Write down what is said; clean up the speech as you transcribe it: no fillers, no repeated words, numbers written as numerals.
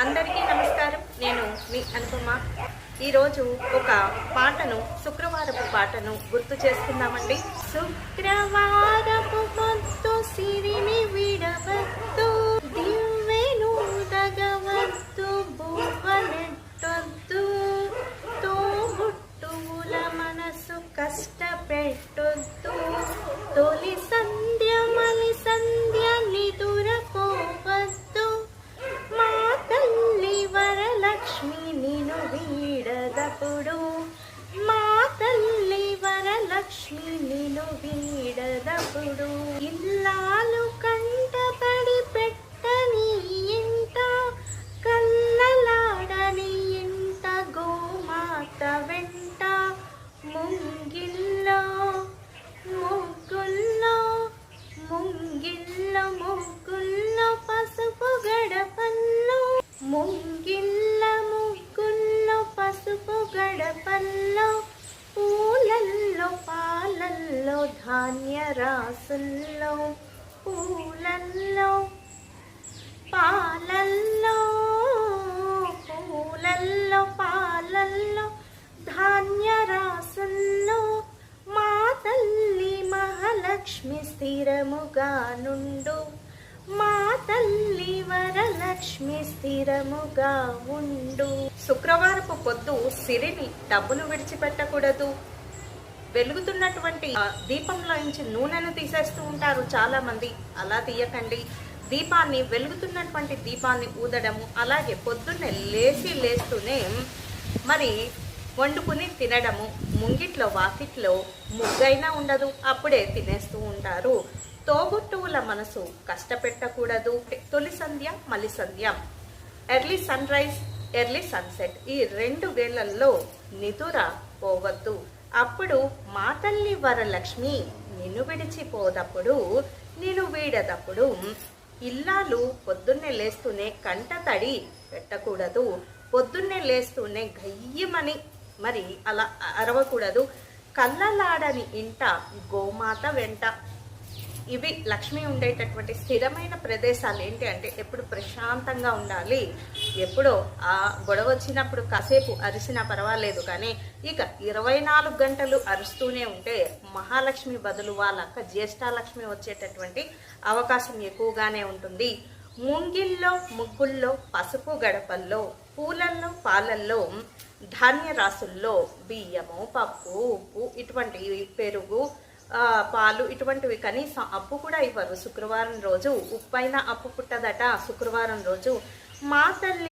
అందరికీ నమస్కారం. నేను మీ అనుపమ. ఈరోజు ఒక పాటను, శుక్రవారపు పాటను గుర్తు చేసుకుందామండి. శుక్రవారపు పొద్దు సిరిని విడవద్దు, దివ్వెను దగవద్దు, బువ్వనెట్టొద్దు, తోబుట్టువుల మనసు కష్టపెట్టొద్దు, తొలి సంధ్య మలి సంధ్య నిదురపోవద్దు, మా తల్లి వరలక్ష్మి నిను వీడదప్పుడు, మా తల్లి వరలక్ష్మి నిను వీడదప్పుడు, ఇల్లాలు కంటపడి పెట్టని ఇంట, కల్లలాడని ఇంట, గోమాత వెంట, ముంగిల్లో ముగ్గుల్లో ముంగిల్లో ముగ్గుల్లో పసుపు గడపల్లో, ముంగిల్ల ముగ్గుల్లో పసుపు గడపల్లో, పూలల్లో పాలల్లో ధాన్య రాసుల్లో, పూలల్లో పాలల్లో, పూలల్లో పాలల్లో ధాన్య రాసుల్లో, మా తల్లి మహాలక్ష్మి స్థిరముగా నుండు, మా తల్లి వరలక్ష్మి స్థిరముగా ఉండు. శుక్రవారపు పొద్దు సిరిని, డబ్బును విడిచిపెట్టకూడదు. వెలుగుతున్నటువంటి దీపంలో నుంచి నూనెను తీసేస్తూ ఉంటారు చాలా మంది. అలా తీయకండి. దీపాన్ని, వెలుగుతున్నటువంటి దీపాన్ని ఊదడము, అలాగే పొద్దున్నే లేస్తూనే మరి వండుకుని తినడము, ముంగిట్లో వాకిట్లో ముగ్గైనా ఉండదు, అప్పుడే తినేస్తూ ఉంటారు. తోబుట్టువుల మనసు కష్టపెట్టకూడదు. తొలి సంధ్య మలి సంధ్య, early sunrise early sunset, ఈ 2 వేళల్లో నిదుర పోవద్దు. అప్పుడు మా తల్లి వరలక్ష్మి నిన్ను విడిచిపోదప్పుడు, నిన్ను వీడదప్పుడు. ఇల్లాలు పొద్దున్నే లేస్తూనే కంట తడి పెట్టకూడదు. పొద్దున్నే లేస్తూనే గయ్యమని మరి అలా అరవకూడదు. కళ్ళలాడని ఇంట, గోమాత వెంట. ఇవి లక్ష్మి ఉండేటటువంటి స్థిరమైన ప్రదేశాలు. ఏంటి అంటే ఎప్పుడు ప్రశాంతంగా ఉండాలి. ఎప్పుడో ఆ గొడవ వచ్చినప్పుడు కాసేపు అరిసినా పర్వాలేదు, కానీ ఇక 24 గంటలు అరుస్తూనే ఉంటే మహాలక్ష్మి బదులు వాళ్ళ అక్క జ్యేష్ఠాలక్ష్మి వచ్చేటటువంటి అవకాశం ఎక్కువగానే ఉంటుంది. ముంగిల్లో ముగ్గుల్లో పసుపు గడపల్లో, పూలల్లో పాలల్లో, ధాన్య రాసుల్లో బియ్యము, పప్పు, ఉప్పు, ఇటువంటి పెరుగు, పాలు, ఇటువంటివి. కనీసం అప్పు కూడా ఇవ్వరు శుక్రవారం రోజు. ఉప్పైన అప్పు పుట్టదట శుక్రవారం రోజు. మా తల్లి